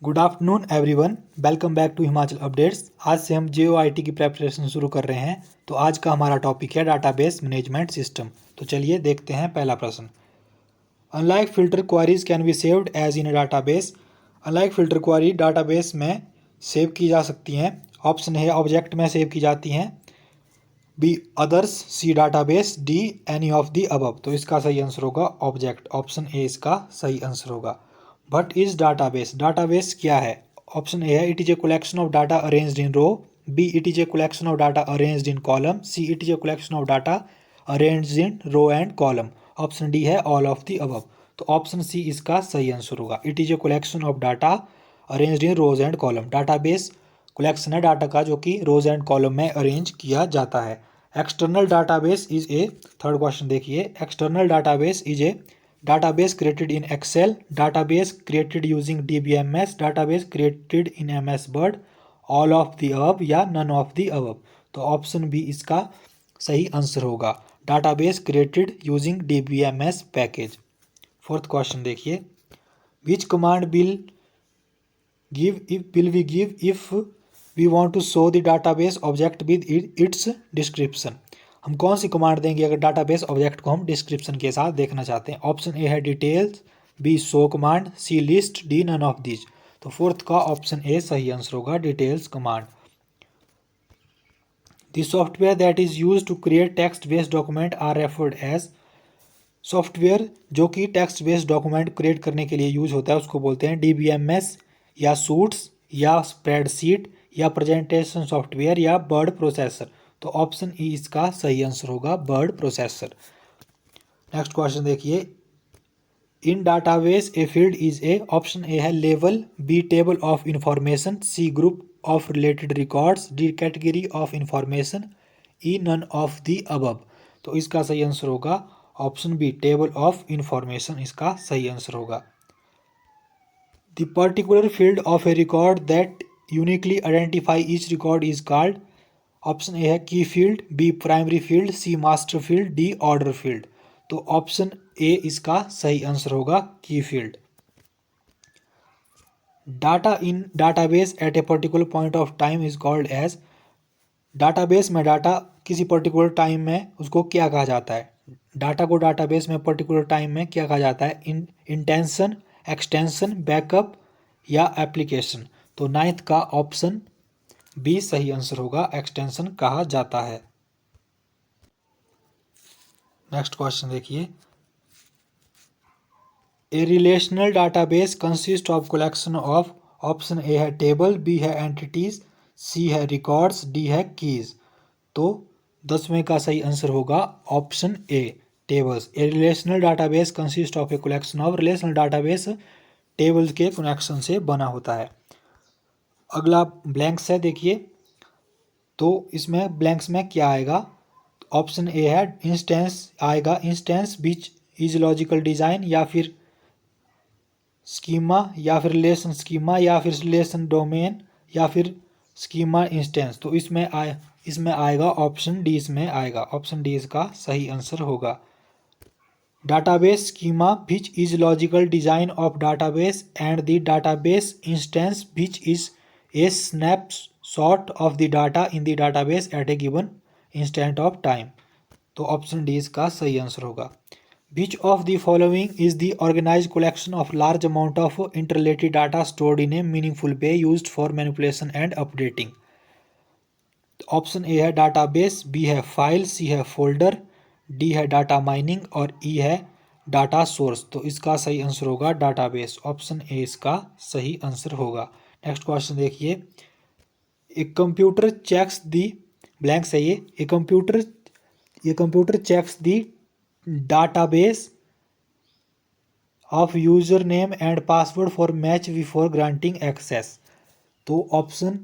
Good afternoon everyone, welcome back to Himachal updates. आज से हम JOIT की प्रेपरेशन शुरू कर रहे हैं। तो आज का हमारा टॉपिक है डाटाबेस मैनेजमेंट सिस्टम। तो चलिए देखते हैं पहला प्रश्न। Unlike filter queries can be saved as in a database. Unlike filter query database में सेव की जा सकती हैं। ऑप्शन है ऑब्जेक्ट में सेव की जाती हैं, B others, C database, D any of the above. तो इसका सही आंसर होगा ऑब्जेक्ट, ऑप्शन ए इसका सही आंसर होगा। बट इज डाटाबेस, डाटाबेस क्या है? ऑप्शन ए है it is a collection of data arranged in row, B it is a collection of data arranged in column, C it is a collection of data arranged in row and column, option D है all of the above. तो option C इसका सही answer होगा। It is a collection of data arranged in rows and column. Database collection है data का जो कि rows and column में अरेंज किया जाता है। External database is a, third question देखिए, external database is a database created in Excel, database created using DBMS, database created in MS Word, all of the above या none of the above। तो option B इसका सही answer होगा, database created using DBMS package. Fourth question देखिए, which command will we give if we want to show the database object with its description। हम कौन सी command देंगे अगर database object को हम डिस्क्रिप्शन के साथ देखना चाहते हैं? ऑप्शन ए है details, B show command, C list, D none of these. तो फोर्थ का ऑप्शन ए सही आंसर होगा, details command. The software that is use to create text based document are referred as. Software जो कि text based document create करने के लिए use होता है उसको बोलते हैं DBMS या सूट्स या स्प्रेडशीट या प्रेजेंटेशन सॉफ्टवेयर या वर्ड प्रोसेसर। तो ऑप्शन ई इसका सही आंसर होगा, वर्ड प्रोसेसर। नेक्स्ट क्वेश्चन देखिए, in database a field is a, option A है लेवल, B table of information, C group of related records, D category of information, E none of the above. तो इसका सही answer होगा option B table of information, इसका सही answer होगा। The particular field of a record that uniquely identify each record is called. Option A है key field, B primary field, C master field, D order field. तो option A इसका सही answer होगा, key field. Data in database at a particular point of time is called as. Database में data किसी particular time में उसको क्या कहा जाता है? डाटा को डाटाबेस में पर्टिकुलर टाइम में क्या कहा जाता है? इंटेंशन, एक्सटेंशन, बैकअप या एप्लीकेशन। तो नाइन्थ का ऑप्शन बी सही आंसर होगा, एक्सटेंशन कहा जाता है। नेक्स्ट क्वेश्चन देखिए, a relational database consist of collection of, option A है टेबल, बी है एंटिटीज, सी है रिकॉर्ड्स, डी है कीज। तो 10वें का सही आंसर होगा option A tables. A relational database consist of A collection of, relational database tables के कनेक्शन से बना होता है। अगला ब्लैंक्स है देखिए, तो इसमें ब्लैंक्स में क्या आएगा? ऑप्शन ए है इंस्टेंस आएगा, instance beach is logical design या फिर स्कीमा या फिर रिलेशन स्कीमा या फिर रिलेशन डोमेन या फिर स्कीमा इंस्टेंस। तो इसमें आएगा ऑप्शन डी, इसमें आएगा ऑप्शन डी, इसका सही आंसर होगा। Database schema which is logical design of database and the database instance which is a snapshot of the data in the database at a given instant of time. तो option D इसका सही answer होगा। Which of the following is the organized collection of large amount of interrelated data stored in a meaningful way used for manipulation and updating? Option A है database, B है file, सी है folder, D है data mining और ई है data source. तो इसका सही answer होगा डाटाबेस, ऑप्शन ए इसका सही आंसर होगा। नेक्स्ट क्वेश्चन देखिए, a computer checks the blank है ये, a computer checks the database of username and password for match before granting access। तो ऑप्शन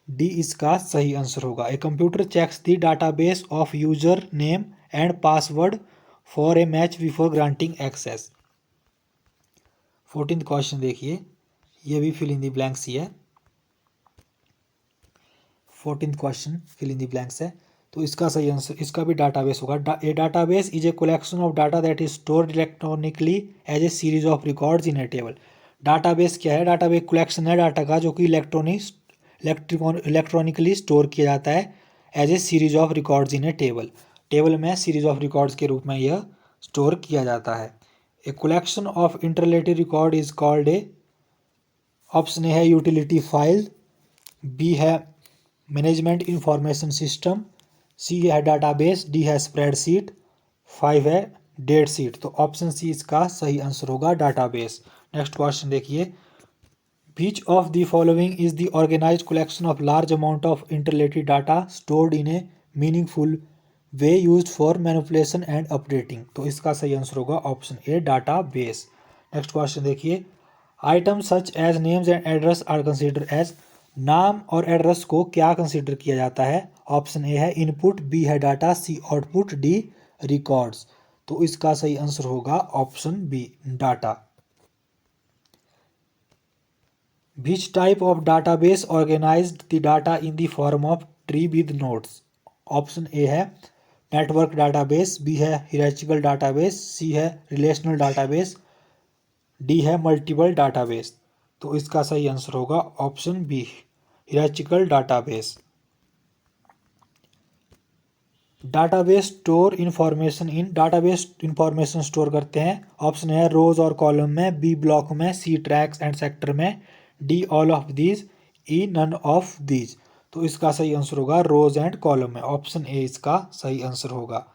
डी इसका सही आंसर होगा। A computer checks the database of user name and password for a match before granting access. 14th question देखिए, ये भी fill in the blanks ही है। 14th question fill in the blanks है, तो इसका सही आंसर, इसका भी डाटाबेस होगा। A database is a collection of data that is stored electronically as a series of records in a table. Database क्या है? डाटाबेस कलेक्शन है डाटा का जो कि इलेक्ट्रॉनिकली स्टोर किया जाता है as a series of records in a table. Table में सीरीज ऑफ रिकॉर्ड्स के रूप में यह स्टोर किया जाता है। A collection of interrelated record is called a, option A है यूटिलिटी फाइल, बी है मैनेजमेंट इंफॉर्मेशन सिस्टम, सी है डाटाबेस, डी है स्प्रेडशीट, 5 है डेट शीट। तो ऑप्शन सी इसका सही आंसर होगा डाटाबेस। नेक्स्ट क्वेश्चन देखिए, which of the following is the organized collection of large amount of interrelated data stored in a meaningful way used for manipulation and updating। तो इसका सही answer होगा option A database. Next question देखिए, item such as names and address are consider as, नाम और address को क्या consider किया जाता है? ऑप्शन ए है इनपुट, बी है data, C output, D records. तो इसका सही आंसर होगा option B data. Which type of database organized the data in the form of tree with nodes? Option A है नेटवर्क डाटाबेस, बी है hierarchical database, C है relational database, D है multiple database. तो इसका सही answer होगा option B hierarchical database. Database store information in, database information store करते हैं। ऑप्शन है रोज और कॉलम में, बी ब्लॉक में, सी ट्रैक्स एंड सेक्टर में, D all of these, E none of these. तो इसका सही आंसर होगा रोज एंड कॉलम में, ऑप्शन ए इसका सही आंसर होगा।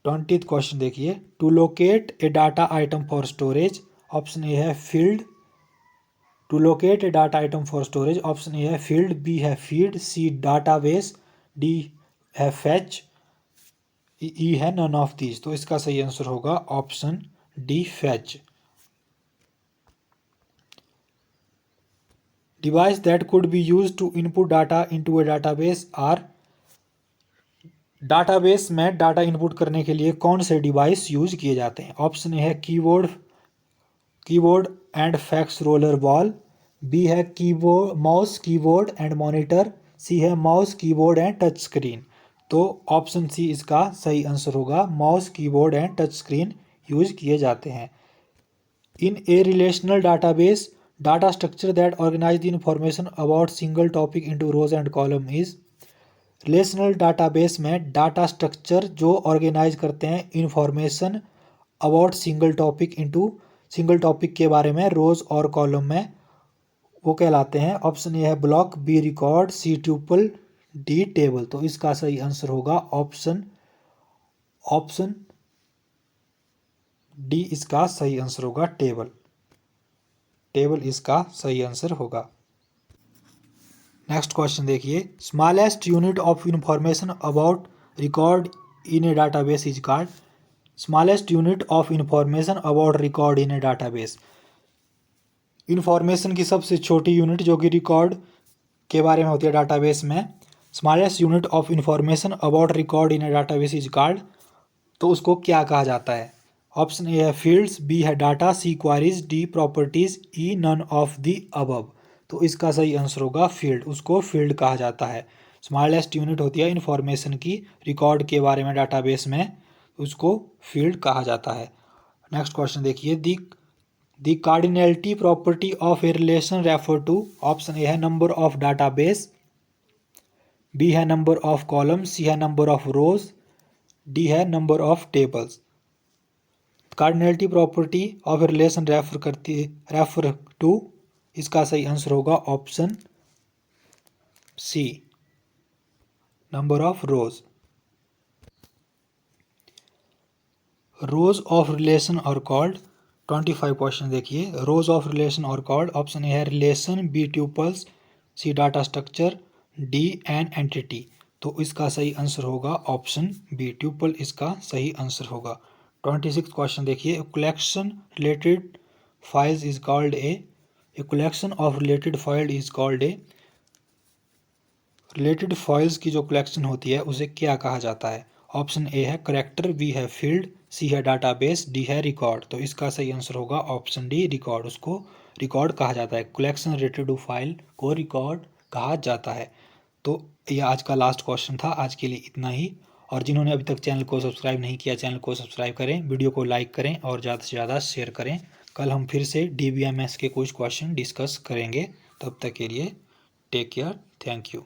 20th क्वेश्चन देखिए, to locate a data item for storage, option A है field, to locate a data item for storage, option A है फील्ड, बी है फीड, सी डाटाबेस, डी है fetch, E है none of these. तो इसका सही answer होगा option D fetch. Device that could be use to input data into a database are, database में data input करने के लिए कौन से डिवाइस यूज किए जाते हैं? ऑप्शन ए है keyboard and fax roller ball, B है mouse keyboard and monitor, C है mouse keyboard and touch screen. तो ऑप्शन सी इसका सही आंसर होगा, mouse keyboard and touch screen use किए जाते हैं। In a relational database, data structure that organize the information about single topic into rows and column is, relational database में data structure जो organize करते हैं information about single topic into, single topic के बारे में रोज और कॉलम में, वो कहलाते हैं। ऑप्शन ए है ब्लॉक, बी रिकॉर्ड, सी ट्यूपल, डी टेबल। तो इसका सही आंसर होगा ऑप्शन डी इसका सही आंसर होगा टेबल। टेबल इसका सही आंसर होगा। नेक्स्ट क्वेश्चन देखिए, smallest unit of information about record in a database is called, smallest unit of information about record in a database, information की सबसे छोटी यूनिट जो कि रिकॉर्ड के बारे में होती है डाटाबेस में, smallest unit of information about record in a database is called. तो उसको क्या कहा जाता है? ऑप्शन ए है फील्ड्स, बी है data, C queries, D properties, E none of the above. तो इसका सही आंसर होगा फील्ड, उसको फील्ड कहा जाता है। स्मॉलेस्ट यूनिट होती है इंफॉर्मेशन की रिकॉर्ड के बारे में डाटाबेस में, उसको फील्ड कहा जाता है। नेक्स्ट क्वेश्चन देखिए, the cardinality property of a relation refer to, option A है नंबर ऑफ डाटाबेस, बी है नंबर ऑफ कॉलम, सी है नंबर ऑफ रोज, डी है number of tables. Cardinality property of a relation refer to, इसका सही answer होगा option C number of rows. Rows of relation are called, 25 question देखिए, rows of relation are called, option A है relation, B tuples, C data structure, D an entity. तो इसका सही answer होगा option B tuple, इसका सही answer होगा। 26 question देखिए, collection related files is called A collection of related file is called A, related files की जो कलेक्शन होती है उसे क्या कहा जाता है? ऑप्शन ए है करेक्टर, बी है फील्ड, सी है डाटाबेस, डी है रिकॉर्ड। तो इसका सही आंसर होगा ऑप्शन डी रिकॉर्ड, उसको रिकॉर्ड कहा जाता है, कलेक्शन रिलेटेड टू फाइल को रिकॉर्ड कहा जाता है। तो यह आज का लास्ट क्वेश्चन था, आज के लिए इतना ही। और जिन्होंने अभी तक चैनल को सब्सक्राइब नहीं किया, चैनल को सब्सक्राइब करें, वीडियो को लाइक करें और ज़्यादा से ज़्यादा शेयर करें कल हम फिर से DBMS के कुछ क्वेश्चन डिस्कस करेंगे। तब तक के लिए टेक केयर, थैंक यू।